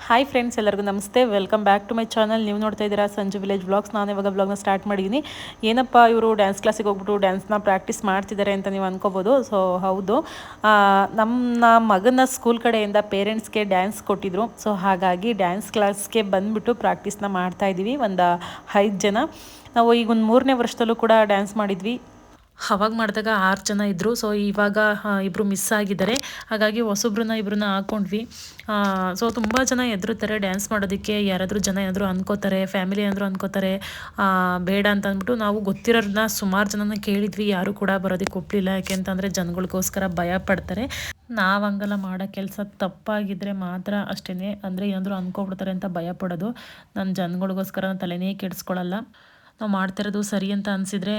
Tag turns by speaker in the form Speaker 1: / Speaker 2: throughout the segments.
Speaker 1: Hi friends, ಎಲ್ಲರಿಗೂ ನಮಸ್ತೆ. Welcome back to my channel. ನೀವು ನೋಡ್ತಾ ಇದ್ದೀರಾ ಸಂಜು ವಿಲೇಜ್ ವ್ಲಾಗ್ಸ್. ನಾನು ಇವಾಗ ವ್ಲಾಗ್ನ ಸ್ಟಾರ್ಟ್ ಮಾಡಿದ್ದೀನಿ. ಏನಪ್ಪ ಇವರು ಡ್ಯಾನ್ಸ್ ಕ್ಲಾಸಿಗೆ ಹೋಗ್ಬಿಟ್ಟು ಡ್ಯಾನ್ಸ್ನ ಪ್ರಾಕ್ಟೀಸ್ ಮಾಡ್ತಿದ್ದಾರೆ ಅಂತ ನೀವು ಅನ್ಕೋಬೋದು. ಸೊ ಹೌದು, ನಮ್ಮ ಮಗನ ಸ್ಕೂಲ್ ಕಡೆಯಿಂದ ಪೇರೆಂಟ್ಸ್ಗೆ ಡ್ಯಾನ್ಸ್ ಕೊಟ್ಟಿದ್ರು. ಸೊ ಹಾಗಾಗಿ ಡ್ಯಾನ್ಸ್ ಕ್ಲಾಸ್ಗೆ ಬಂದುಬಿಟ್ಟು ಪ್ರಾಕ್ಟೀಸ್ನ ಮಾಡ್ತಾಯಿದ್ದೀವಿ. ಒಂದು 5 ಜನ. ನಾವು ಈಗ ಒಂದು 3ನೇ ವರ್ಷದಲ್ಲೂ ಕೂಡ ಡ್ಯಾನ್ಸ್ ಮಾಡಿದ್ವಿ. ಅವಾಗ ಮಾಡಿದಾಗ 6 ಜನ ಇದ್ದರು. ಸೊ ಇವಾಗ ಇಬ್ಬರು ಮಿಸ್ ಆಗಿದ್ದಾರೆ. ಹಾಗಾಗಿ ಇಬ್ಬರನ್ನ ಹಾಕ್ಕೊಂಡ್ವಿ. ಸೊ ತುಂಬ ಜನ ಹೆದರುತ್ತಾರೆ ಡ್ಯಾನ್ಸ್ ಮಾಡೋದಕ್ಕೆ. ಯಾರಾದರೂ ಜನ ಏನಾದರೂ ಅನ್ಕೋತಾರೆ, ಫ್ಯಾಮಿಲಿ ಏನಾದರೂ ಅನ್ಕೋತಾರೆ ಬೇಡ ಅಂತ ಅಂದ್ಬಿಟ್ಟು ನಾವು ಗೊತ್ತಿರೋರನ್ನ ಸುಮಾರು ಜನನ ಕೇಳಿದ್ವಿ. ಯಾರೂ ಕೂಡ ಬರೋದಕ್ಕೆ ಒಪ್ಪಲಿಲ್ಲ. ಯಾಕೆ ಅಂತಂದರೆ ಜನಗಳಿಗೋಸ್ಕರ ಭಯ ಪಡ್ತಾರೆ. ನಾವು ಹಂಗೆಲ್ಲ ಮಾಡೋ ಕೆಲಸ ತಪ್ಪಾಗಿದ್ದರೆ ಮಾತ್ರ ಅಷ್ಟೇ, ಅಂದರೆ ಏನಾದರೂ ಅಂದ್ಕೊಬಿಡ್ತಾರೆ ಅಂತ ಭಯ ಪಡೋದು. ನಾನು ಜನಗಳಿಗೋಸ್ಕರ ತಲೆನೇ ಕೆಡಿಸ್ಕೊಳ್ಳಲ್ಲ. ನಾವು ಮಾಡ್ತಿರೋದು ಸರಿ ಅಂತ ಅನಿಸಿದರೆ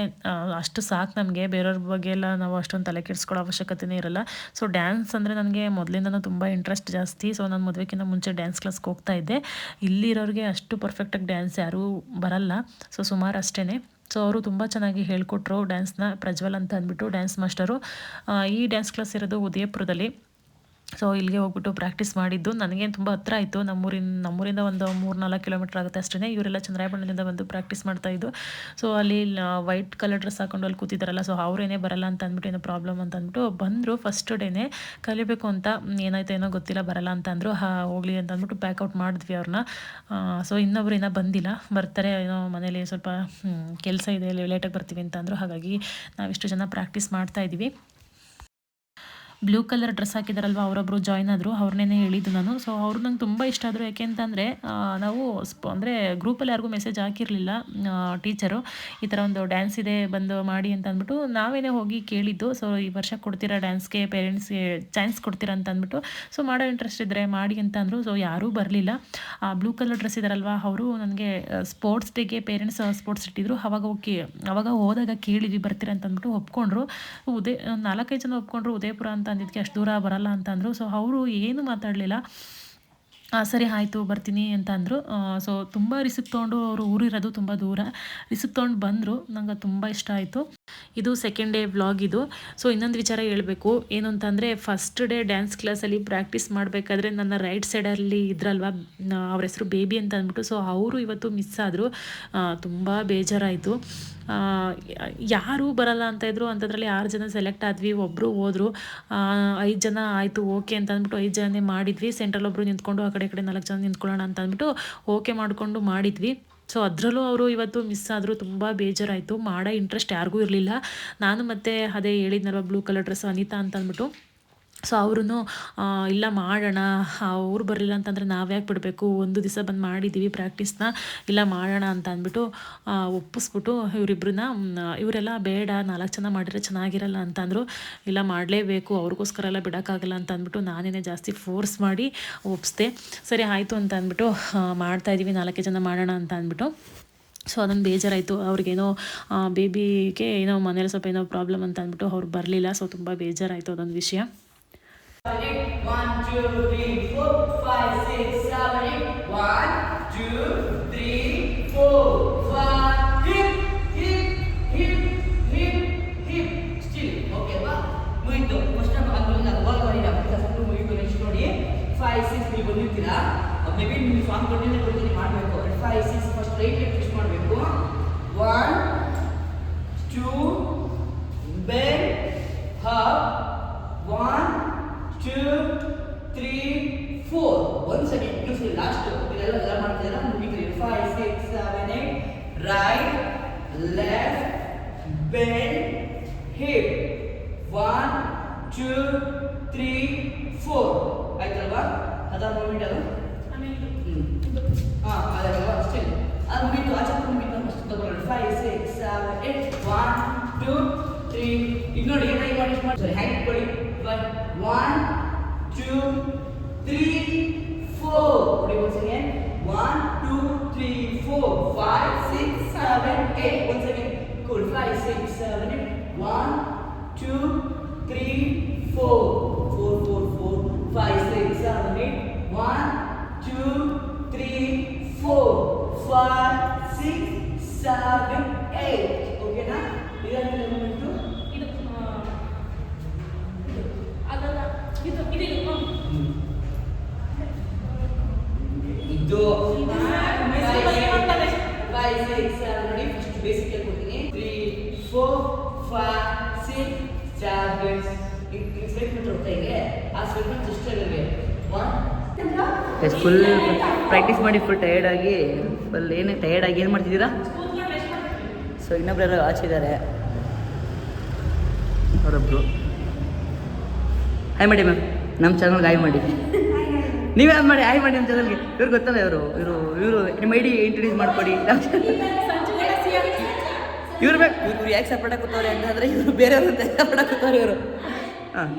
Speaker 1: ಅಷ್ಟು ಸಾಕು ನಮಗೆ. ಬೇರೆಯವ್ರ ಬಗ್ಗೆ ಎಲ್ಲ ನಾವು ಅಷ್ಟೊಂದು ತಲೆ ಕೆಡಿಸ್ಕೊಳ್ಳೋ ಅವಶ್ಯಕತೆಯೇ ಇರಲ್ಲ. ಸೊ ಡ್ಯಾನ್ಸ್ ಅಂದರೆ ನನಗೆ ಮೊದಲಿಂದನೂ ತುಂಬ ಇಂಟ್ರೆಸ್ಟ್ ಜಾಸ್ತಿ. ಸೊ ನಾನು ಮದುವೆಗಿಂತ ಮುಂಚೆ ಡ್ಯಾನ್ಸ್ ಕ್ಲಾಸ್ಗೆ ಹೋಗ್ತಾ ಇದ್ದೆ. ಇಲ್ಲಿರೋರಿಗೆ ಅಷ್ಟು ಪರ್ಫೆಕ್ಟಾಗಿ ಡ್ಯಾನ್ಸ್ ಯಾರೂ ಬರಲ್ಲ. ಸೊ ಸುಮಾರು ಅಷ್ಟೇ. ಸೊ ಅವರು ತುಂಬ ಚೆನ್ನಾಗಿ ಹೇಳ್ಕೊಟ್ರು ಡ್ಯಾನ್ಸ್ನ. ಪ್ರಜ್ವಲ್ ಅಂತ ಅಂದ್ಬಿಟ್ಟು ಡ್ಯಾನ್ಸ್ ಮಾಸ್ಟರು. ಈ ಡ್ಯಾನ್ಸ್ ಕ್ಲಾಸ್ ಇರೋದು ಉದಯಪುರದಲ್ಲಿ. ಸೊ ಇಲ್ಲಿಗೆ ಹೋಗ್ಬಿಟ್ಟು ಪ್ರಾಕ್ಟೀಸ್ ಮಾಡಿದ್ದು. ನನಗೇನು ತುಂಬ ಹತ್ರ ಆಯಿತು. ನಮ್ಮೂರಿಂದ ಒಂದು 3-4 ಕಿಲೋಮೀಟ್ರ್ ಆಗುತ್ತೆ ಅಷ್ಟೇ. ಇವರೆಲ್ಲ ಚಂದ್ರಾಯಪಟ್ಟಣದಿಂದ ಬಂದು ಪ್ರಾಕ್ಟೀಸ್ ಮಾಡ್ತಾಯಿದ್ದು. ಸೊ ಅಲ್ಲಿ ವೈಟ್ ಕಲರ್ ಡ್ರೆಸ್ ಹಾಕೊಂಡು ಅಲ್ಲಿ ಕೂತಿದ್ದಾರಲ್ಲ, ಸೊ ಅವರೇನೇ ಬರಲ್ಲ ಅಂತ ಅಂದ್ಬಿಟ್ಟು ಏನೋ ಪ್ರಾಬ್ಲಮ್ ಅಂತ ಅಂದ್ಬಿಟ್ಟು ಬಂದರು. ಫಸ್ಟ್ ಡೇನೇ ಕಲಿಬೇಕು ಅಂತ. ಏನಾಯ್ತು ಏನೋ ಗೊತ್ತಿಲ್ಲ, ಬರಲ್ಲ ಅಂತ ಅಂದರು. ಹೋಗಲಿ ಅಂತ ಅಂದ್ಬಿಟ್ಟು ಪ್ಯಾಕೌಟ್ ಮಾಡಿದ್ವಿ ಅವ್ರನ್ನ. ಸೊ ಇನ್ನೊಬ್ರು ಇನ್ನೂ ಬಂದಿಲ್ಲ, ಬರ್ತಾರೆ. ಏನೋ ಮನೇಲಿ ಸ್ವಲ್ಪ ಕೆಲಸ ಇದೆ, ಲೇಟಾಗಿ ಬರ್ತೀವಿ ಅಂತ ಅಂದರು. ಹಾಗಾಗಿ ನಾವಿಷ್ಟು ಜನ ಪ್ರಾಕ್ಟೀಸ್ ಮಾಡ್ತಾಯಿದ್ದೀವಿ. ಬ್ಲೂ ಕಲರ್ ಡ್ರೆಸ್ ಹಾಕಿದಾರಲ್ವ, ಅವರೊಬ್ಬರು ಜಾಯ್ನ್ ಆದರು. ಅವ್ರನ್ನೇ ಹೇಳಿದ್ದು ನಾನು. ಸೊ ಅವರು ನಂಗೆ ತುಂಬ ಇಷ್ಟ ಆದರು. ಯಾಕೆ ಅಂತಂದರೆ ನಾವು ಅಂದರೆ ಗ್ರೂಪಲ್ಲಿ ಯಾರಿಗೂ ಮೆಸೇಜ್ ಹಾಕಿರಲಿಲ್ಲ ಟೀಚರು. ಈ ಥರ ಒಂದು ಡ್ಯಾನ್ಸ್ ಇದೆ, ಬಂದು ಮಾಡಿ ಅಂತ ಅಂದ್ಬಿಟ್ಟು ನಾವೇನೇ ಹೋಗಿ ಕೇಳಿದ್ದು. ಸೊ ಈ ವರ್ಷ ಕೊಡ್ತೀರಾ ಡ್ಯಾನ್ಸ್ಗೆ, ಪೇರೆಂಟ್ಸ್ಗೆ ಚಾನ್ಸ್ ಕೊಡ್ತೀರಾ ಅಂತ ಅಂದ್ಬಿಟ್ಟು. ಸೊ ಮಾಡೋ ಇಂಟ್ರೆಸ್ಟ್ ಇದ್ದರೆ ಮಾಡಿ ಅಂತ ಅಂದರು. ಸೊ ಯಾರೂ ಬರಲಿಲ್ಲ. ಬ್ಲೂ ಕಲರ್ ಡ್ರೆಸ್ ಇದ್ದಾರಲ್ವ, ಅವರು ನನಗೆ ಸ್ಪೋರ್ಟ್ಸ್ ಡೇಗೆ ಪೇರೆಂಟ್ಸ್ ಸ್ಪೋರ್ಟ್ಸ್ ಇಟ್ಟಿದ್ರು. ಅವಾಗ ಹೋದಾಗ ಕೇಳಿದ್ವಿ ಬರ್ತೀರಾ ಅಂತ ಅಂದ್ಬಿಟ್ಟು ಒಪ್ಕೊಂಡ್ರು. 4-5 ಜನ ಒಪ್ಕೊಂಡ್ರು. ಉದಯಪುರ ಅಂತ ಅಂದಿದ್ದಕ್ಕೆ ಅಷ್ಟು ದೂರ ಬರಲ್ಲ ಅಂತ ಅಂದರು. ಸೊ ಅವರು ಏನು ಮಾತಾಡಲಿಲ್ಲ. ಸರಿ ಆಯಿತು ಬರ್ತೀನಿ ಅಂತ ಅಂದರು. ಸೊ ತುಂಬ ರಿಸಿಪ್ಟ್ ತೊಗೊಂಡು, ಅವರು ಊರಿರೋದು ತುಂಬ ದೂರ, ರಿಸಿಪ್ಟ್ ತೊಗೊಂಡು ಬಂದರು. ನಂಗೆ ತುಂಬ ಇಷ್ಟ ಆಯಿತು. ಇದು ಸೆಕೆಂಡ್ ಡೇ ವ್ಲಾಗ್ ಇದು. ಸೊ ಇನ್ನೊಂದು ವಿಚಾರ ಹೇಳಬೇಕು. ಏನು ಅಂತಂದರೆ ಫಸ್ಟ್ ಡೇ ಡ್ಯಾನ್ಸ್ ಕ್ಲಾಸಲ್ಲಿ ಪ್ರಾಕ್ಟೀಸ್ ಮಾಡಬೇಕಾದ್ರೆ ನನ್ನ ರೈಟ್ ಸೈಡಲ್ಲಿ ಇದ್ರಲ್ವ, ಅವ್ರ ಹೆಸರು ಬೇಬಿ ಅಂತ ಅಂದ್ಬಿಟ್ಟು. ಸೊ ಅವರು ಇವತ್ತು ಮಿಸ್ ಆದರು. ತುಂಬ ಬೇಜಾರಾಯಿತು. ಯಾರೂ ಬರಲ್ಲ ಅಂತ ಇದ್ರು. ಅಂಥದ್ರಲ್ಲಿ 6 ಜನ ಸೆಲೆಕ್ಟ್ ಆದ್ವಿ. ಒಬ್ಬರು ಹೋದರು. 5 ಜನ ಆಯಿತು ಓಕೆ ಅಂತ ಅಂದ್ಬಿಟ್ಟು 5 ಜನನೇ ಮಾಡಿದ್ವಿ. ಸೆಂಟ್ರಲ್ಲಿ ಒಬ್ಬರು ನಿಂತ್ಕೊಂಡು ಆ ಕಡೆ 4 ಜನ ನಿಂತ್ಕೊಳ್ಳೋಣ ಅಂತ ಅಂದ್ಬಿಟ್ಟು ಓಕೆ ಮಾಡಿಕೊಂಡು ಮಾಡಿದ್ವಿ. ಸೊ ಅದರಲ್ಲೂ ಅವರು ಇವತ್ತು ಮಿಸ್ ಆದರು. ತುಂಬ ಬೇಜಾರಾಯಿತು. ಮಾಡೋ ಇಂಟ್ರೆಸ್ಟ್ ಯಾರಿಗೂ ಇರಲಿಲ್ಲ. ನಾನು ಮತ್ತೆ ಅದೇ ಹೇಳಿದ್ನಲ್ವ ಬ್ಲೂ ಕಲರ್ ಡ್ರೆಸ್ ಅನಿತಾ ಅಂತ ಅಂದ್ಬಿಟ್ಟು. ಸೊ ಅವರು ಇಲ್ಲ ಮಾಡೋಣ, ಅವ್ರು ಬರಲಿಲ್ಲ ಅಂತಂದರೆ ನಾವು ಯಾಕೆ ಬಿಡಬೇಕು, ಒಂದು ದಿವಸ ಬಂದು ಮಾಡಿದ್ದೀವಿ ಪ್ರಾಕ್ಟೀಸ್ನ, ಇಲ್ಲ ಮಾಡೋಣ ಅಂತ ಅಂದ್ಬಿಟ್ಟು ಒಪ್ಪಿಸ್ಬಿಟ್ಟು ಇವರೆಲ್ಲ ಬೇಡ 4 ಜನ ಮಾಡಿದ್ರೆ ಚೆನ್ನಾಗಿರಲ್ಲ ಅಂತಂದರು. ಇಲ್ಲ ಮಾಡಲೇಬೇಕು, ಅವ್ರಿಗೋಸ್ಕರ ಎಲ್ಲ ಬಿಡೋಕ್ಕಾಗಲ್ಲ ಅಂತ ಅಂದ್ಬಿಟ್ಟು ನಾನೇ ಜಾಸ್ತಿ ಫೋರ್ಸ್ ಮಾಡಿ ಒಪ್ಪಿಸ್ದೆ. ಸರಿ ಆಯಿತು ಅಂತ ಅಂದ್ಬಿಟ್ಟು ಮಾಡ್ತಾಯಿದ್ದೀವಿ. 4 ಜನ ಮಾಡೋಣ ಅಂತ ಅಂದ್ಬಿಟ್ಟು. ಸೊ ಅದೊಂದು ಬೇಜಾರಾಯಿತು. ಅವ್ರಿಗೇನೋ ಬೇಬಿಗೆ ಏನೋ ಮನೇಲಿ ಸ್ವಲ್ಪ ಏನೋ ಪ್ರಾಬ್ಲಮ್ ಅಂತ ಅಂದ್ಬಿಟ್ಟು ಅವ್ರು ಬರಲಿಲ್ಲ. ಸೊ ತುಂಬ ಬೇಜಾರಾಯಿತು ಅದೊಂದು ವಿಷಯ.
Speaker 2: 1, 2, 3, 4, 5, 6, 7, 8. 1, 2, 3, 4, 5. Hip, hip, hip, hip, hip. Still, okay ba? Muito. First time agul na ball ಮಾಡಿಲ್ಲ. ಫಸ್ಟ್ ಮುಗಿತು. ನೆಕ್ಸ್ಟ್ ನೋಡಿ 5, 6 ನೀವು ಬಂದಿರ್ತೀರಾ. ಮೇಬಿ ನೀವು ಸಾಂಗ್ ಕಂಟಿನ್ಯೂ ಮಾಡಬೇಕು. 5, 6 ಫಸ್ಟ್ ರೈಟ್ ಲೆಗ್ ಟ್ವಿಸ್ಟ್ ಮಾಡಬೇಕು. 1, 2, bend, up. 1, 2, 3, 4. Once again, use the last two. ಇದೆಲ್ಲ ಮಾಡ್ತೀರಾ ಮುಗಿದ್ರಿ. 5, 6, 7, 8. Right, left, bend, hip. 1, 2, 3, 4. ಆಯ್ತಲ್ವಾ? ಅದರ ಮೂಮೆಂಟ್ ಅದು ಅದಲ್ವಾ ಸ್ಟಿಲ್ ಅದು ಮುಗಿತು. ಆಚೆ ಮುಗಿತು. ಫಸ್ಟ್ ತಗೊಳ್ಳಿ. 5, 6, 7, 8. 1, 2, 3. ಈಗ ನೋಡಿ ಏನಾಗಿ ಮಾಡಿ ಹ್ಯಾಂಡ್ ಇಟ್ಕೊಳ್ಳಿ. 1, 2, 3, 4. Once again. 1, 2, 3, 4, 5, 6, 7, 8. Once again. Cool. 5, 6, 7, 8. 1, 2, 3, 4. 4, 4, 4. 5, 6, 7, 8. 1, 2, 3, 4. 5, 6, 7, 8. Okay na? ಇದನ್ನ ಮೂಮೆಂಟು ಇದು ಅದಲ್ಲ ಇದು ಸಿಸ್ಟರ್ಗೆ 1
Speaker 3: ಫುಲ್ ಪ್ರಾಕ್ಟೀಸ್ ಮಾಡಿ ಫುಲ್ ಟಯರ್ಡಾಗಿ ಟಯರ್ಡಾಗಿ ಏನು ಮಾಡ್ತಿದ್ದೀರಾ? ಸೊ ಇನ್ನೊಬ್ರು ಯಾರೋ ಆಚೆ ಇದ್ದಾರೆ, ಅವರೊಬ್ರು. ಹಾಯ್ ಮಾಡಿ ಮ್ಯಾಮ್, ನಮ್ಮ ಚಾನಲ್ಗೆ ಹಾಯ್ ಮಾಡಿ. ನೀವೇ ಮಾಡಿ ಹಾಯ್ ಮಾಡಿ ನಮ್ಮ ಚಾನಲ್ಗೆ. ಇವ್ರು ಗೊತ್ತಲ್ಲ, ಇವರು ನಿಮ್ಮ ಐಡಿ ಇಂಟ್ರೊಡ್ಯೂಸ್ ಮಾಡ್ಕೊಡಿ. ಇವ್ರು ಬೇಕು, ಇವ್ರು ಯಾಕೆ ಸಪೋರ್ಟ್ ಹಾಕುತ್ತವ್ರೆ ಅಂತಂದರೆ ಇವರು ಬೇರೆಯವ್ರ ಸಪೋರ್ಟ್ ಹಾಕುತ್ತವ್ರೆ ಇವರು. ಹಾಂ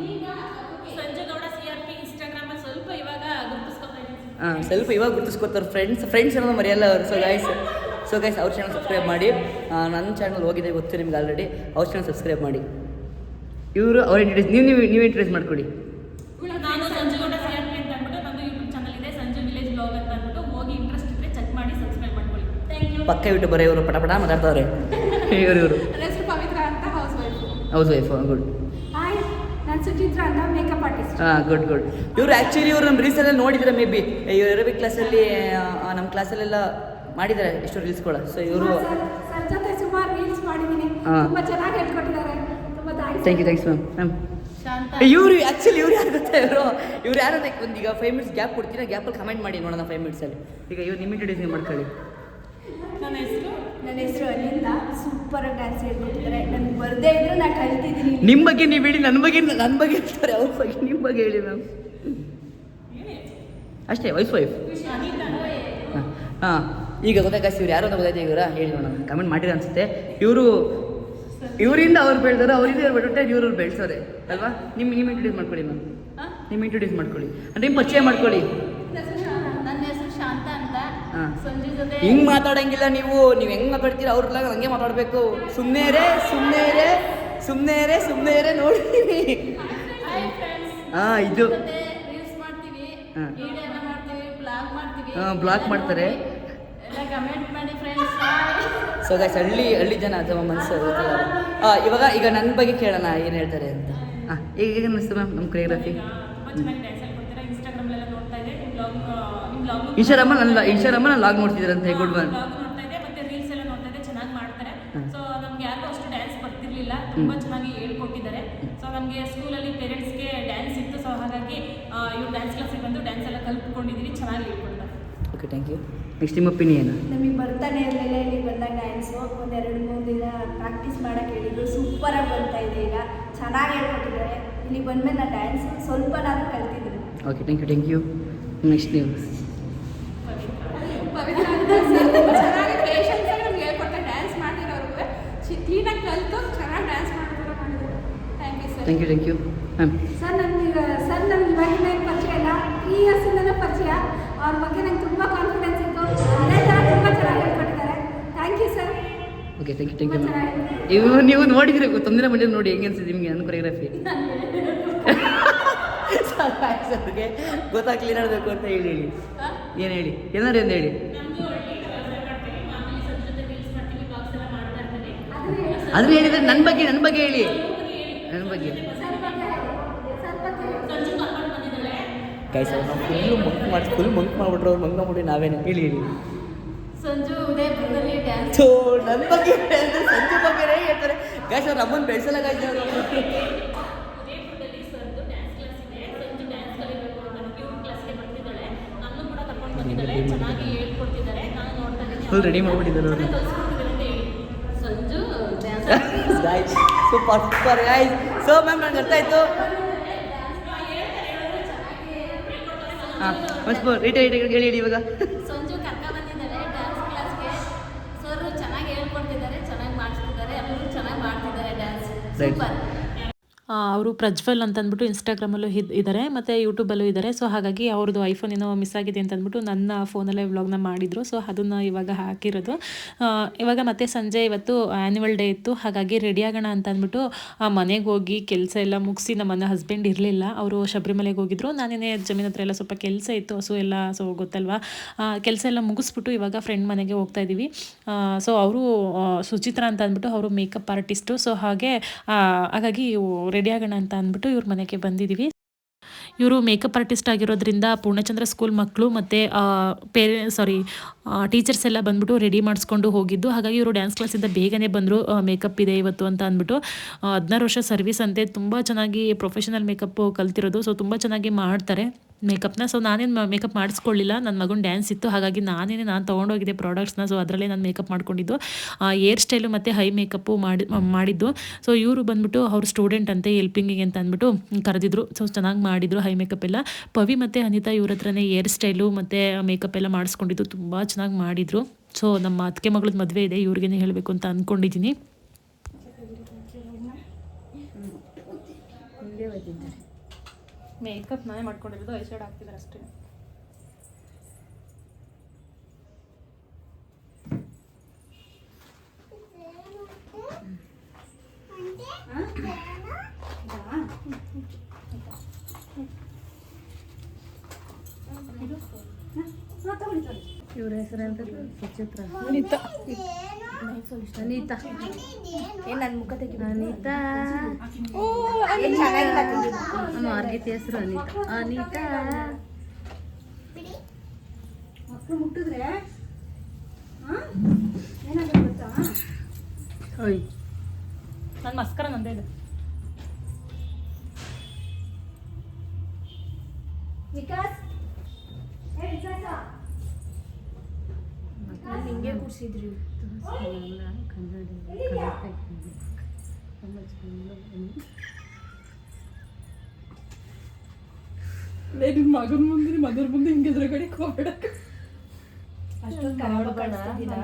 Speaker 3: ಸ್ವಲ್ಪ ಇವಾಗ ಗುರುತಿಸ್ಕೊತಾರೆ ಫ್ರೆಂಡ್ಸ್ ಅನ್ನೋದು ಮರೆಯಲ್ಲ ಅವರು. ಸೊ ಗೈಸ್ ಅವ್ರ ಚಾನಲ್ ಸಬ್ಸ್ಕ್ರೈಬ್ ಮಾಡಿ. ನನ್ನ ಚಾನಲ್ ಹೋಗಿದೆ ಗೊತ್ತು ನಿಮ್ಗೆ ಆಲ್ರೆಡಿ, ಅವ್ರ ಚಾನಲ್ ಸಬ್ಸ್ಕ್ರೈಬ್ ಮಾಡಿ. ಇವರು ಅವ್ರ ಇಂಟ್ರೊಡ್ಯೂಸ್ ನೀವು ಇಂಟ್ರೊಡ್ಯೂಸ್ ಮಾಡ್ಕೊಡಿ.
Speaker 4: ನಾನು ಸಂಜುಗೌಡ CRP ಅಂತ ಅಂದ್ಬಿಟ್ಟು ನಂದು ಯೂಟ್ಯೂಬ್ ಚಾನಲ್ ಇದೆ, ಸಂಜು ವಿಲೇಜ್ ಬ್ಲಾಗ್ ಅಂತ ಅಂದ್ಬಿಟ್ಟು ಹೋಗಿ ಇಂಟ್ರೆಸ್ಟ್ ಇದ್ದರೆ ಚೆಕ್ ಮಾಡಿ ಸಬ್ಸ್ಕ್ರೈಬ್ ಮಾಡ್ಕೊಳ್ಳಿ. Thank you.
Speaker 3: ಪಕ್ಕ ಯೂಟ್ಯೂಬರ್ ಇವರು ಪಟ ಮಾತಾಡ್ತಾವ್ರೆ. ಇವರು
Speaker 4: ನನ್ನ ಹೆಸರು ಪವಿತ್ರ ಅಂತ,
Speaker 3: ಹೌಸ್ ವೈಫ್. ಗುಡ್.
Speaker 4: ಹಾಯ್, ನಾನು ಸುಚಿತ್ರ ಅಂತ, ಮೇಕಪ್ ಆರ್ಟಿಸ್ಟ್.
Speaker 3: ಗುಡ್. ಇವರು ಆ್ಯಕ್ಚುಲಿ ಇವರು ನಮ್ಮ ರೀಲ್ಸೆಲ್ಲ ನೋಡಿದ್ರೆ ಮೇ ಬಿ ಇವರು ಅರೇಬಿಕ್ ಕ್ಲಾಸಲ್ಲಿ ನಮ್ಮ ಕ್ಲಾಸಲ್ಲೆಲ್ಲ ಮಾಡಿದ್ದಾರೆ ಎಷ್ಟೋ ರೀಲ್ಸ್ಗಳು. ಸೊ ಇವರು
Speaker 4: ಸರ್ ಜೊತೆ ಸುಮಾರು ರೀಲ್ಸ್ ಮಾಡಿದ್ದೀನಿ, ತುಂಬ ಚೆನ್ನಾಗಿ ಹೇಳ್ಕೊಟ್ಟಿದ್ದಾರೆ. ತುಂಬ
Speaker 3: ಥ್ಯಾಂಕ್ಸ್ ಮ್ಯಾಮ್.
Speaker 4: ಶಾಂತ.
Speaker 3: ಇವರು ಯಾರು ಗೊತ್ತಾ? ಇವ್ರು ಯಾರು ಒಂದು ಈಗ 5 ಮಿನಿಟ್ಸ್ ಗ್ಯಾಪ್ ಕೊಡ್ತೀನಿ, ಗ್ಯಾಪಲ್ಲಿ ಕಮೆಂಟ್ ಮಾಡಿ ನೋಡೋಣ 5 ಮಿನಿಟ್ಸಲ್ಲಿ. ಈಗ ಇವ್ರು ನಿಮ್ಮ ಇಂಟ್ರೊಡ್ಯೂಸ್ ಮಾಡ್ಕೊಳ್ಳಿ.
Speaker 4: ನನ್ನ ಹೆಸರು ಅನಿಂದ. ಸೂಪರಾಗಿ ಡ್ಯಾನ್ಸ್ ಹೇಳ್ಕೊಟ್ಟಿದ್ದಾರೆ. ನನಗೆ ಬರದೇ ಇದ್ರೂ ನಾನು ಕಲ್ತಿದ್ದೀನಿ.
Speaker 3: ನಿಮ್ಮ ಬಗ್ಗೆ ನೀವು ಹೇಳಿ, ನನ್ನ ಬಗ್ಗೆ ಹೇಳ್ತಾರೆ, ಅವ್ರ ಬಗ್ಗೆ ನಿಮ್ಮ ಬಗ್ಗೆ ಹೇಳಿ ಮ್ಯಾಮ್. ಅಷ್ಟೇ, ವೈಫ್. ಹಾಂ ಈಗ ಗೊತ್ತಾಯ್ತು ಇವ್ರು ಯಾರು ಅಂತ ಗೊತ್ತಾಯ್ತು. ಇವರ ಹೇಳಿ ನೋಡೋಣ, ಕಮೆಂಟ್ ಮಾಡಿರ ಅನ್ಸುತ್ತೆ. ಇವರಿಂದ ಅವ್ರು ಬೆಳೆದಾರೆ, ಅವರಿಂದ ಇವ್ರು ಬೆಳೆದ್ರೆ ಇವರು ಬೆಳೆಸೋರೆ ಅಲ್ವಾ? ನಿಮ್ಮ ಇಂಟ್ರೊಡ್ಯೂಸ್ ಮಾಡ್ಕೊಳ್ಳಿ ಮ್ಯಾಮ್. ನಿಮ್ಮ ಇಂಟ್ರೊಡ್ಯೂಸ್ ಮಾಡ್ಕೊಳ್ಳಿ ಅಂದರೆ ನಿಮ್ಮ ಪರಿಚಯ ಮಾಡ್ಕೊಳ್ಳಿ.
Speaker 4: ನನ್ನ ಹೆಸರು ಶಾಂತ ಅಂತ. ಸಂಜೆ ಜೊತೆ
Speaker 3: ಹಿಂಗೆ ಮಾತಾಡೋಂಗಿಲ್ಲ ನೀವು ಹೆಂಗೆ ಮಾತಾಡ್ತೀರ ಅವ್ರಲ್ಲ ಹಂಗೆ ಮಾತಾಡಬೇಕು. ಸುಮ್ಮನೆ ನೋಡ್ತೀವಿ. ಹಾಂ ಇದು
Speaker 4: ರೀಲ್ಸ್ ಮಾಡ್ತೀವಿ, ವಿಡಿಯೋ ಎಲ್ಲ ಮಾಡ್ತೀವಿ, ಬ್ಲಾಗ್ ಮಾಡ್ತೀವಿ.
Speaker 3: ಬ್ಲಾಗ್ ಮಾಡ್ತಾರೆ.
Speaker 4: ಎಲ್ಲ ಕಮೆಂಟ್ ಮಾಡಿ ಫ್ರೆಂಡ್ಸ್.
Speaker 3: ಸೊ ಗೈಸ್ ಹಳ್ಳಿ ಜನ ಅಥವಾ ಮನಸ್ಸು ಗೊತ್ತಲ್ಲ. ಈಗ ನನ್ನ ಬಗ್ಗೆ ಕೇಳೋಣ ಏನು ಹೇಳ್ತಾರೆ ಅಂತ. ಈಗ ಅನ್ನಿಸ್ತು ಮ್ಯಾಮ್ ನಮ್ಮ ಕೊರಿಯೋಗ್ರಫಿ?
Speaker 4: ತುಂಬ ಚೆನ್ನಾಗಿ ಡ್ಯಾನ್ಸ್ ಹೇಳ್ಕೊಡ್ತೀರಾ. ಇನ್ಸ್ಟಾಗ್ರಾಮ್ಲೆಲ್ಲ ನೋಡ್ತಾ ಇದೆ ನಿಮ್ಮ ಬ್ಲಾಗ್.
Speaker 3: ಇನ್ಸ್ಟಾಗ್ರಾಮ ನಾನು ಲಾಗ್ ನೋಡ್ತಿದ್ದೀರಂತೆ. Good one.
Speaker 4: ಬ್ಲಾಗ್ ನೋಡ್ತಾ ಇದೆ, ಮತ್ತೆ ರೀಲ್ಸ್ ಎಲ್ಲ ನೋಡ್ತಾ ಇದೆ, ಚೆನ್ನಾಗಿ ಮಾಡ್ತಾರೆ. ಸೊ ನಮ್ಗೆ ಯಾರಿಗೂ ಅಷ್ಟು ಡ್ಯಾನ್ಸ್ ಬರ್ತಿರ್ಲಿಲ್ಲ, ತುಂಬ ಚೆನ್ನಾಗಿ ಹೇಳ್ಕೊಟ್ಟಿದ್ದಾರೆ. ಸೊ ನಮಗೆ ಸ್ಕೂಲಲ್ಲಿ ಪೇರೆಂಟ್ಸ್ಗೆ ಡ್ಯಾನ್ಸ್ ಇತ್ತು. ಸೊ ಹಾಗಾಗಿ ಇವ್ರು ಡ್ಯಾನ್ಸ್ ಕ್ಲಾಸಿಗೆ ಬಂದು ಡ್ಯಾನ್ಸ್ ಎಲ್ಲ ಕಲ್ತ್ಕೊಂಡಿದ್ದೀವಿ, ಚೆನ್ನಾಗಿ ಹೇಳ್ಕೊಡ್ತಾರೆ.
Speaker 3: Okay, thank you. ನೆಕ್ಸ್ಟ್ ನಿಮ್ಮ ಒಪಿನಿಯನ್?
Speaker 5: ನಮಗೆ ಬರ್ತಾನೆ ಇರಲಿಲ್ಲ ಇಲ್ಲಿ ಬಂದಾಗ ಡ್ಯಾನ್ಸು. ಒಂದು 2-3 ದಿನ ಪ್ರಾಕ್ಟೀಸ್ ಮಾಡೋಕ್ಕೆ ಹೇಳಿದ್ರು. ಸೂಪರಾಗಿ ಬರ್ತಾ ಇದೆ, ಈಗ ಚೆನ್ನಾಗಿ ಹೇಳ್ಕೊಟ್ಟಿದ್ದಾರೆ. ಇಲ್ಲಿ ಬಂದಮೇಲೆ ನಾನು ಡ್ಯಾನ್ಸ್ ಸ್ವಲ್ಪನಾದರೂ ಕಲ್ತಿದ್ದೀನಿ.
Speaker 3: Okay, thank you. ನೆಕ್ಸ್ಟ್ ನೀವು?
Speaker 4: ಪವಿತ್ರ ಅಂತ ಚೆನ್ನಾಗಿ ಪೇಷನ್ಸ್ ನಮ್ಗೆ ಹೇಳ್ಕೊಡ್ತಾರೆ. ಡ್ಯಾನ್ಸ್ ಮಾಡಿರೋರ್ಗೆ ಕ್ಲೀನಾಗಿ ಕಲಿತು ಚೆನ್ನಾಗಿ ಡ್ಯಾನ್ಸ್ ಮಾಡಿದ್ರು. Thank you sir.
Speaker 3: Thank you ma'am.
Speaker 5: Sir ನನಗೆ ಇವಾಗಿನ ಪರಿಚಯ ಇಲ್ಲ, 3 ಇಯರ್ಸಿಂದಲೇ ಪರಿಚಯ. ಅವ್ರ ಬಗ್ಗೆ ನಂಗೆ ತುಂಬ ಕಾನ್ಫಿಡೆನ್ಸ್ ಇತ್ತು. ಅದೇ ಥರ ತುಂಬ ಚೆನ್ನಾಗಿ ಹೇಳ್ಕೊಟ್ಟಿದ್ದಾರೆ. Thank you sir.
Speaker 3: Okay, thank you ma'am. ನೀವು ನೋಡಿದ್ರೆ ತೊಂದರೆ ಮಾಡಿದ್ರೆ ನೋಡಿ ಹೆಂಗೆ ಅನ್ಸಿದೆ ನಿಮಗೆ ನನ್ನ ಕೊರಿಯೋಗ್ರಫಿ? ಸರ್ಗೆ ಗೊತ್ತಾಗ್ಲಿ ನೋಡಬೇಕು ಅಂತ ಹೇಳಿ ಏನು ಹೇಳಿ, ಏನಾರು ಎಂದು ಹೇಳಿ. ಅದನ್ನ ಹೇಳಿದ್ರೆ ನನ್ನ ಬಗ್ಗೆ ಹೇಳಿ. ನನ್ನ ಬಗ್ಗೆ ಗೈಸ್ ಫುಲ್ ಮಂಕ್ ಮಾಡಿಬಿಟ್ರು ಅವ್ರು. ಮಂಕ್ ಮಾಡ್ಬಿಟ್ರಿ ನಾವೇನು ಹೇಳಿ.
Speaker 4: ಸಂಜು ಉದಯಪುರದಲ್ಲಿ ಡ್ಯಾನ್ಸ್.
Speaker 3: ನನ್ನ ಬಗ್ಗೆ ಸಂಜೆ ಬಗ್ಗೆ ಹೇಳ್ತಾರೆ ಗೈಸ್. ಅವ್ರು ನಮ್ಮನ್ನು ಬೆಳೆಸಲ್ಲ ಗೈಸ್. ಅವರು
Speaker 4: ಉದಯಪುರದಲ್ಲಿ ಸರ್ದು ಡ್ಯಾನ್ಸ್ ಕ್ಲಾಸ್ ಇದೆ. ಸಂಜು ಡ್ಯಾನ್ಸ್ ಕಲಿಬೇಕು ಅಂತ ಟ್ಯೂನ್ ಕ್ಲಾಸ್ಗೆ ಬರ್ತಿದ್ದಾಳೆ. ನನ್ನೂ ಕೂಡ ಕರ್ಕೊಂಡು ಬಂದಿದ್ದಾಳೆ, ಚೆನ್ನಾಗಿ ಹೇಳ್ಕೊಡ್ತಿದ್ದಾರೆ. ನಾನು ನೋಡ್ತಾ ಇದ್ದೀನಿ,
Speaker 3: ಫುಲ್ ರೆಡಿ ಮಾಡಿಬಿಟ್ಟಿದ್ದಾರೆ ಅವರು.
Speaker 4: ಕಲಿಸ್ಕೊಡ್ತಿದ್ದಾರೆ ಅಂತ ಹೇಳಿ Sanju dance
Speaker 3: guys super guys. So ma'am ನಂಗೆ ಅರ್ಥ ಆಯಿತು. ಹಾಂ ರೈಟ್ ಹೇಳಿ ಇವಾಗ.
Speaker 4: ಸಂಜು ಕರ್ಕ ಬಂದಿದ್ದಾರೆ ಡ್ಯಾನ್ಸ್ ಕ್ಲಾಸ್ಗೆ. ಸರ್ ಚೆನ್ನಾಗಿ ಹೇಳ್ಕೊಡ್ತಿದ್ದಾರೆ, ಚೆನ್ನಾಗಿ ಮಾಡಿಸ್ತಿದ್ದಾರೆ, ಎಲ್ಲರೂ ಚೆನ್ನಾಗಿ ಮಾಡ್ತಿದ್ದಾರೆ ಡ್ಯಾನ್ಸ್. ಸೂಪರ್.
Speaker 1: ಅವರು ಪ್ರಜ್ವಲ್ ಅಂತ ಅಂದ್ಬಿಟ್ಟು ಇನ್ಸ್ಟಾಗ್ರಾಮಲ್ಲೂ ಇದ್ದಾರೆ ಮತ್ತು ಯೂಟ್ಯೂಬಲ್ಲೂ ಇದ್ದಾರೆ. ಸೊ ಹಾಗಾಗಿ ಅವ್ರದ್ದು ಐಫೋನ್ ಏನೋ ಮಿಸ್ ಆಗಿದೆ ಅಂತ ಅಂದ್ಬಿಟ್ಟು ನನ್ನ ಫೋನಲ್ಲೇ ವ್ಲಾಗ್ನ ಮಾಡಿದರು. ಸೊ ಅದನ್ನು ಇವಾಗ ಹಾಕಿರೋದು. ಇವಾಗ ಮತ್ತೆ ಸಂಜೆ ಇವತ್ತು ಆ್ಯನ್ಯುವಲ್ ಡೇ ಇತ್ತು, ಹಾಗಾಗಿ ರೆಡಿ ಆಗೋಣ ಅಂತ ಅಂದ್ಬಿಟ್ಟು ಮನೆಗೆ ಹೋಗಿ ಕೆಲಸ ಎಲ್ಲ ಮುಗಿಸಿ. ನಮ್ಮ ಹಸ್ಬೆಂಡ್ ಇರಲಿಲ್ಲ, ಅವರು ಶಬರಿಮಲೆಗೆ ಹೋಗಿದ್ರು. ನಾನೇನೇ ಜಮೀನ್ ಹತ್ರ ಎಲ್ಲ ಸ್ವಲ್ಪ ಕೆಲಸ ಇತ್ತು, ಹಸು ಎಲ್ಲ ಸೊ ಗೊತ್ತಲ್ವಾ, ಕೆಲಸ ಎಲ್ಲ ಮುಗಿಸ್ಬಿಟ್ಟು ಇವಾಗ ಫ್ರೆಂಡ್ ಮನೆಗೆ ಹೋಗ್ತಾ ಇದ್ದೀವಿ. ಸೊ ಅವರು ಸುಚಿತ್ರ ಅಂತ ಅಂದ್ಬಿಟ್ಟು ಅವರು ಮೇಕಪ್ ಆರ್ಟಿಸ್ಟು. ಸೊ ಹಾಗಾಗಿ ರೆಡಿ ಆಗೋಣ ಅಂತ ಅಂದ್ಬಿಟ್ಟು ಇವ್ರ ಮನೆಗೆ ಬಂದಿದ್ದೀವಿ. ಇವರು ಮೇಕಪ್ ಆರ್ಟಿಸ್ಟ್ ಆಗಿರೋದ್ರಿಂದ ಪೂರ್ಣಚಂದ್ರ ಸ್ಕೂಲ್ ಮಕ್ಕಳು ಮತ್ತು ಟೀಚರ್ಸ್ ಎಲ್ಲ ಬಂದ್ಬಿಟ್ಟು ರೆಡಿ ಮಾಡಿಸ್ಕೊಂಡು ಹೋಗಿದ್ದು. ಹಾಗಾಗಿ ಇವರು ಡ್ಯಾನ್ಸ್ ಕ್ಲಾಸಿಂದ ಬೇಗನೆ ಬಂದರು. ಮೇಕಪ್ ಇದೆ ಇವತ್ತು ಅಂತ ಅಂದ್ಬಿಟ್ಟು. 16 ವರ್ಷ ಸರ್ವಿಸ್ ಅಂತೆ, ತುಂಬ ಚೆನ್ನಾಗಿ ಪ್ರೊಫೆಷನಲ್ ಮೇಕಪ್ಪು ಕಲ್ತಿರೋದು. ಸೊ ತುಂಬ ಚೆನ್ನಾಗಿ ಮಾಡ್ತಾರೆ ಮೇಕಪ್ನ. ಸೊ ನಾನೇನು ಮೇಕಪ್ ಮಾಡಿಸ್ಕೊಳ್ಳಿಲ್ಲ, ನನ್ನ ಮಗನ ಡ್ಯಾನ್ಸ್ ಇತ್ತು, ಹಾಗಾಗಿ ನಾನು ತೊಗೊಂಡೋಗಿದ್ದೆ ಪ್ರಾಡಕ್ಟ್ಸ್ನ. ಸೊ ಅದರಲ್ಲೇ ನಾನು ಮೇಕಪ್ ಮಾಡ್ಕೊಂಡಿದ್ದು. ಏರ್ ಸ್ಟೈಲು ಮತ್ತು ಹೈ ಮೇಕಪ್ಪು ಮಾಡಿದ್ದು. ಸೊ ಇವರು ಬಂದ್ಬಿಟ್ಟು ಅವ್ರ ಸ್ಟೂಡೆಂಟ್ ಅಂತೆ, ಹೆಲ್ಪಿಂಗಿಗೆ ಅಂತ ಅಂದ್ಬಿಟ್ಟು ಕರೆದಿದ್ರು. ಸೊ ಚೆನ್ನಾಗಿ ಮಾಡಿದರು ಹೈ ಮೇಕಪ್ ಎಲ್ಲ. ಪವಿ ಮತ್ತು ಅನಿತಾ ಇವ್ರ ಹತ್ರನೇ ಏರ್ ಸ್ಟೈಲು ಮತ್ತು ಮೇಕಪ್ ಎಲ್ಲ ಮಾಡಿಸ್ಕೊಂಡಿದ್ದು, ತುಂಬ ಚೆನ್ನಾಗಿ ಮಾಡಿದರು. ಸೊ ನಮ್ಮ ಅತ್ತಿಗೆ ಮಗಳದ್ದು ಮದುವೆ ಇದೆ, ಇವ್ರಿಗೇನೆ ಹೇಳಬೇಕು ಅಂತ ಅಂದ್ಕೊಂಡಿದ್ದೀನಿ. ಮೇಕಪ್ ನಾನೇ ಮಾಡ್ಕೊಂಡಿರೋದು, ಐ ಶೇಡ್ ಹಾಕ್ತಿದ್ದಾರೆ ಅಷ್ಟೇ.
Speaker 3: ಇವ್ರ ಹೆಸರು ಅಂತ ಸುಚಿತ್ರ. ಅನಿತಾ
Speaker 5: ಏನು ನನ್ನ ಮುಖ ತೆಗಿ.
Speaker 3: ಅನಿತಾ ಮಾರ್ಗಿತಿ ಹೆಸರು ಅನಿತಾ.
Speaker 5: ಮಕ್ಕಳು ಮುಟ್ಟಿದ್ರೆ ಏನಾಗುತ್ತೆ ಗೊತ್ತಾ?
Speaker 3: ಓಯ್
Speaker 1: ನನ್ನ ಮಸ್ಕರ ನಂದೇ ಇದೆ.
Speaker 5: ವಿಕಾಸ್ ಹಿಂಗೆ ಕೂರಿಸಿದ್ರಿ.
Speaker 1: ಮಗನ ಮುಂದೆ ಮದರ್ ಮುಂದೆ ಹಿಂಗೆ ಎದುರುಗಡೆ ಹೋಗ್ಬೇಡ,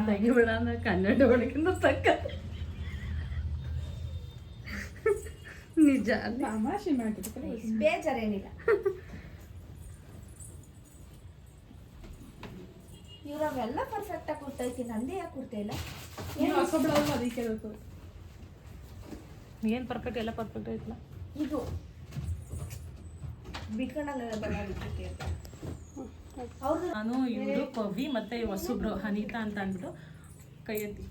Speaker 3: ತೆಗಿಬೇಡ. ಕನ್ನಡ ಒಳಗಿಂದ ತಕ್ಕ ನಿಜ
Speaker 1: ತಮಾಷೆ ಮಾಡಿದ್ರೆ
Speaker 5: ಬೇಜಾರೇನಿಲ್ಲ. ಇವ್ರವೆಲ್ಲ ಪರ್ಫೆಕ್ಟ್ ಆಗಿ ಕೊಡ್ತೈತಿ, ನಂದೇ ಯಾಕೆ ಕೊಡ್ತಾ ಇಲ್ಲ?
Speaker 1: ಏನು ಪರ್ಫೆಕ್ಟ್, ಎಲ್ಲ ಪರ್ಫೆಕ್ಟ್ ಐತಲ್ಲ.
Speaker 5: ಇದು ಬಿಟ್ಕೊಂಡಂಗೆಲ್ಲ ಬಂದಿರ್ತೈತಿ ಅಂತ ಅವ್ರದ್ದು.
Speaker 1: ನಾನು ಇವರು ಪವಿ ಮತ್ತು ಹೊಸಬ್ರು ಅನಿತಾ ಅಂತ ಅಂದ್ಬಿಟ್ಟು ಕೈ ಎತ್ತಿ.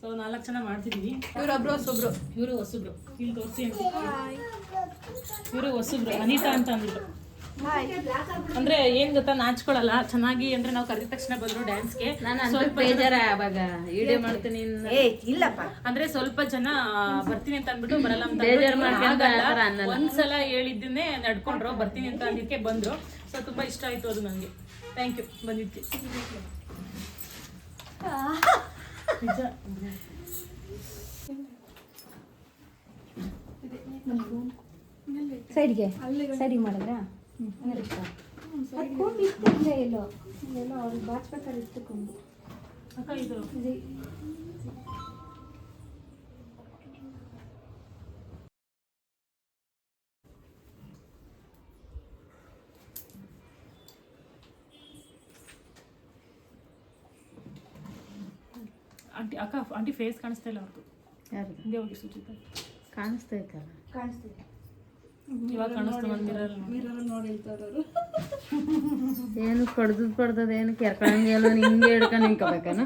Speaker 1: ಸೊ 4 ಜನ ಮಾಡ್ತಿದ್ದೀವಿ. ಇವರು ಹೊಸಬ್ರು ಇಲ್ಲಿ ತೋರಿಸಿ. ಇವರು ಹೊಸಬ್ರು ಅನಿತಾ ಅಂತ ಅಂದ್ಬಿಟ್ಟು. ಅಂದ್ರೆ ಏನ್ ಗೊತ್ತಾ, ನಾಚ್ಕೊಳಲ್ಲ, ಚೆನ್ನಾಗಿ ಅಂದ್ರೆ ನಾವು ಕರೆದ ತಕ್ಷಣ ಬಂದ್ರು ಡ್ಯಾನ್ಸ್ಗೆ.
Speaker 3: ಸ್ವಲ್ಪ ಬೇಜಾರ ಆವಾಗ ವಿಡಿಯೋ ಮಾಡ್ತೀನಿ.
Speaker 5: ಇಲ್ಲಪ್ಪ
Speaker 1: ಅಂದ್ರೆ ಸ್ವಲ್ಪ ಜನ ಬರ್ತೀನಿ ಅಂತ ಅಂದ್ಬಿಟ್ಟು ಬರಲ್ಲ ಅಂತ
Speaker 3: ಬೇಜಾರ್ ಮಾಡ್ಕೊಂಡ್
Speaker 1: ಒಂದ್ಸಲ ಹೇಳಿದ್ದನ್ನೇ ನಡ್ಕೊಂಡ್ರು, ಬರ್ತೀನಿ ಅಂತ ಅಂದಿದ್ದಕ್ಕೆ ಬಂದ್ರು. ಸೊ ತುಂಬಾ ಇಷ್ಟ ಆಯ್ತು ಅದು ನನಗೆ. ಥ್ಯಾಂಕ್ ಯು ಬಂದಿದ್ದಕ್ಕೆ. ನಿಜ
Speaker 5: ಸೈಡ್ಗೆ ಮಾಡಿದ್ರಾ? ಎಲ್ಲೋ ಅವ್ರಿಗೆ ಬಾಚ್ಬೇಕಾದ್ರೆ ಇಷ್ಟಕೊಂಡು
Speaker 1: ಅಕ್ಕ ಇದು ಆಂಟಿ ಫೇಸ್ ಕಾಣಿಸ್ತಾ ಇಲ್ಲ ಅವ್ರದ್ದು.
Speaker 3: ಯಾರ್ದು?
Speaker 1: ಹಿಂದೆ ಹೋಗಿ ಸುಚಿತ
Speaker 3: ಕಾಣಿಸ್ತೈತಲ್ಲ.
Speaker 5: ಕಾಣಿಸ್ತಿದೆ.
Speaker 1: ಇವಾಗ ಕಾಣಿಸ್ತಾ ಬಂದಿರಲ್ಲ.
Speaker 3: ಏನು ಕಡ್ದದ ಏನು ಕೆರ್ಕೊಂಡಂಗೆಲ್ಲ ಹಿಂಗೆ ಹಿಡ್ಕೊಂಡು ನಿಂಕೋಬೇಕನ.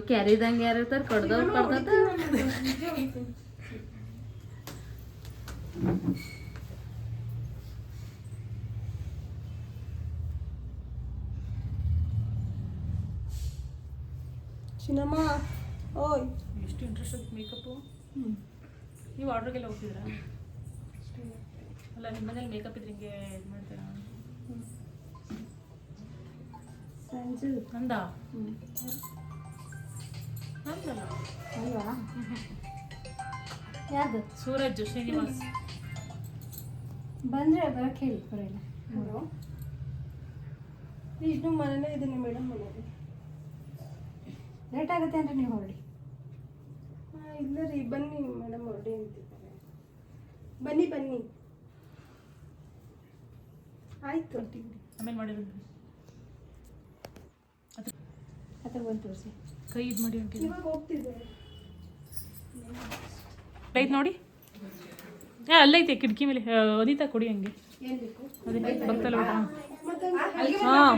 Speaker 3: ಕ್ಯಾರಿದಂಗೆ ಯಾರು ಇರ್ತಾರೆ, ಕಡ್ದವ್ರು ಕಡ್ದದ.
Speaker 5: ಚಿನ್ನಮ್ಮ ಓಯ್
Speaker 1: ಎಷ್ಟು ಇಂಟ್ರೆಸ್ಟ್ ಆಗುತ್ತೆ ಮೇಕಪ್ಪು. ನೀವು ಆರ್ಡ್ರಿಗೆಲ್ಲ ಹೋಗ್ತಿದ್ರಾ? ಅಲ್ಲ ನಿಮ್ಮ ಮನೇಲಿ ಮೇಕಪ್ ಇದ್ರೆ ಹಿಂಗೆ ಇದು ಮಾಡ್ತೀರಾ?
Speaker 5: ಸಂಜು
Speaker 1: ನಂದ ನಂದಲ್ಲ
Speaker 5: ಅಲ್ವಾ? ಯಾರ್ದು?
Speaker 1: ಸೂರಜ್ ಶ್ರೀನಿವಾಸ್
Speaker 5: ಬಂದರೆ ಬರೋಕ್ಕೆ ಹೇಳಿ ಬರೋಲ್ಲ. ವಿಷ್ಣು ಮನೇಲೇ ಇದ್ದೀನಿ ಮೇಡಮ್, ಮನೇಲಿ ಲೇಟ್ ಆಗುತ್ತೆ ಅಂದರೆ ನೀವು ಹೊರಡಿ. ಇಲ್ಲ ರೀ ಬನ್ನಿ ಮೇಡಮ್, ಹೊರಡಿ ಅಂತಿದ್ದಾರೆ. ಬನ್ನಿ ಬನ್ನಿ ಆಯ್ತು.
Speaker 1: ಆಮೇಲೆ ಮಾಡಿರೋದು
Speaker 5: ಹತ್ರ ಬಂದು ತೋರಿಸಿ.
Speaker 1: ಕೈ ಇದು ಮಾಡಿ ಉಂಟು
Speaker 5: ಇವಾಗ ಹೋಗ್ತಿದ್ದೆ.
Speaker 1: ಐತೆ ನೋಡಿ. ಅಲ್ಲೈತೆ ಕಿಟಕಿ ಮೇಲೆ. ಅನಿತಾ ಕೊಡಿ ಹಂಗೆ.
Speaker 5: ಏನು ಬೇಕು?
Speaker 1: ಅದೇ ಭಕ್ತಲ್ಲ ಊಟ.
Speaker 2: ಹಾಂ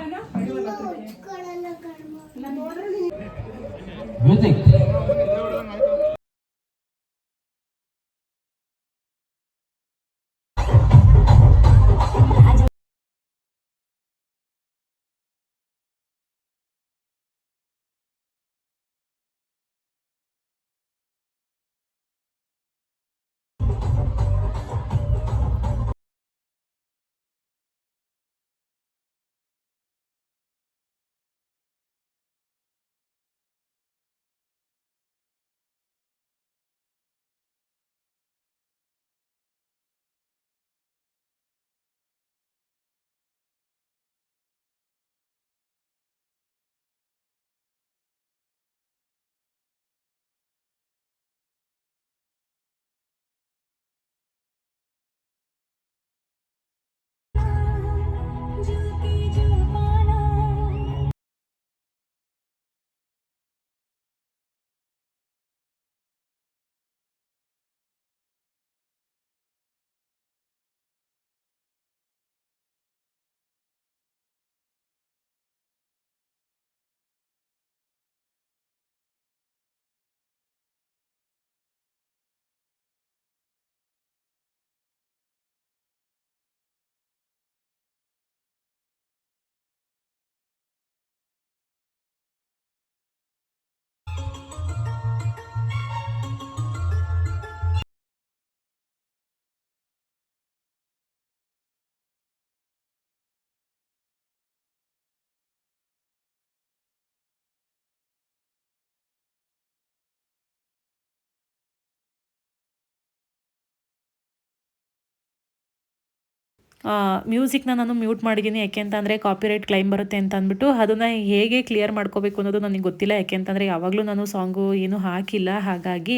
Speaker 1: ಮ್ಯೂಸಿಕ್ನ ನಾನು ಮ್ಯೂಟ್ ಮಾಡಿದ್ದೀನಿ, ಯಾಕೆ ಅಂತಂದರೆ ಕಾಪಿರೈಟ್ ಕ್ಲೈಮ್ ಬರುತ್ತೆ ಅಂತ ಅಂದ್ಬಿಟ್ಟು ಅದನ್ನು ಹೇಗೆ ಕ್ಲಿಯರ್ ಮಾಡ್ಕೋಬೇಕು ಅನ್ನೋದು ನನಗೆ ಗೊತ್ತಿಲ್ಲ. ಯಾಕೆ ಅಂತಂದರೆ ಯಾವಾಗಲೂ ನಾನು ಸಾಂಗು ಏನೂ ಹಾಕಿಲ್ಲ, ಹಾಗಾಗಿ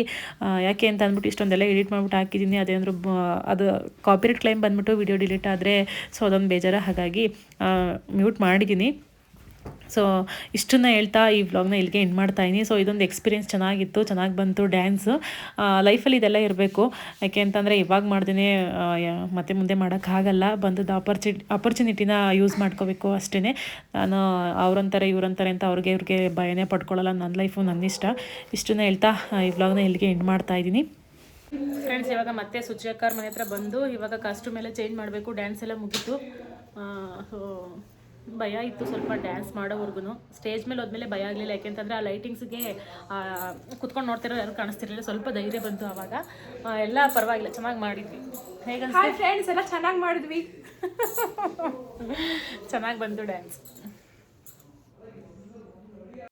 Speaker 1: ಯಾಕೆ ಅಂತ ಅಂದ್ಬಿಟ್ಟು ಇಷ್ಟೊಂದೆಲ್ಲ ಎಡಿಟ್ ಮಾಡ್ಬಿಟ್ಟು ಹಾಕಿದ್ದೀನಿ. ಅದೇನಾದ್ರು ಅದು ಕಾಪಿರೈಟ್ ಕ್ಲೈಮ್ ಬಂದ್ಬಿಟ್ಟು ವಿಡಿಯೋ ಡಿಲೀಟ್ ಆದರೆ ಸೊ ಅದೊಂದು ಬೇಜಾರು, ಹಾಗಾಗಿ ಮ್ಯೂಟ್ ಮಾಡಿದ್ದೀನಿ. ಸೊ ಇಷ್ಟನ್ನು ಹೇಳ್ತಾ ಈ ವ್ಲಾಗ್ನ ಇಲ್ಲಿಗೆ ಎಂಡ್ ಮಾಡ್ತಾಯಿದ್ದೀನಿ. ಸೊ ಇದೊಂದು ಎಕ್ಸ್ಪೀರಿಯೆನ್ಸ್ ಚೆನ್ನಾಗಿತ್ತು, ಚೆನ್ನಾಗಿ ಬಂತು ಡ್ಯಾನ್ಸು. ಲೈಫಲ್ಲಿ ಇದೆಲ್ಲ ಇರಬೇಕು, ಯಾಕೆ ಅಂತಂದರೆ ಇವಾಗ ಮಾಡ್ದೇ ಮತ್ತೆ ಮುಂದೆ ಮಾಡೋಕ್ಕಾಗಲ್ಲ. ಬಂದದ್ದು ಆಪರ್ಚುನಿಟಿನ ಯೂಸ್ ಮಾಡ್ಕೋಬೇಕು ಅಷ್ಟೇ. ನಾನು ಅವ್ರಂತಾರೆ ಇವ್ರಂತಾರೆ ಅಂತ ಇವ್ರಿಗೆ ಭಯನೇ ಪಡ್ಕೊಳ್ಳಲ್ಲ. ನನ್ನ ಲೈಫು ನನ್ನ ಇಷ್ಟ. ಇಷ್ಟನ್ನು ಹೇಳ್ತಾ ಈ ವ್ಲಾಗ್ನ ಇಲ್ಲಿಗೆ ಎಂಡ್ ಮಾಡ್ತಾಯಿದ್ದೀನಿ. ಫ್ರೆಂಡ್ಸ್, ಇವಾಗ ಮತ್ತೆ ಸುಚಿಯಕ್ಕರ್ ಮನೆ ಹತ್ರ ಬಂದು ಇವಾಗ ಕಾಸ್ಟ್ಯೂಮ್ ಎಲ್ಲ ಚೇಂಜ್ ಮಾಡಬೇಕು. ಡ್ಯಾನ್ಸ್ ಎಲ್ಲ ಮುಗೀತು. ಸೊ ಭಯ ಇತ್ತು ಸ್ವಲ್ಪ ಡ್ಯಾನ್ಸ್ ಮಾಡೋವರೆಗೂ. ಸ್ಟೇಜ್ ಮೇಲೆ ಹೋದ್ಮೇಲೆ ಭಯ ಆಗಲಿಲ್ಲ, ಯಾಕೆಂತಂದರೆ ಆ ಲೈಟಿಂಗ್ಸ್ಗೆ ಕುತ್ಕೊಂಡು ನೋಡ್ತಿರೋ ಯಾರು ಕಾಣಿಸ್ತಿರಲಿಲ್ಲ. ಸ್ವಲ್ಪ ಧೈರ್ಯ ಬಂತು ಆವಾಗ. ಎಲ್ಲ ಪರವಾಗಿಲ್ಲ, ಚೆನ್ನಾಗಿ ಮಾಡಿದ್ವಿ. ಹೇಗಂತ
Speaker 5: ಫ್ರೆಂಡ್ಸ್ ಎಲ್ಲ ಚೆನ್ನಾಗಿ ಮಾಡಿದ್ವಿ.
Speaker 1: ಚೆನ್ನಾಗಿ ಬಂತು ಡ್ಯಾನ್ಸ್.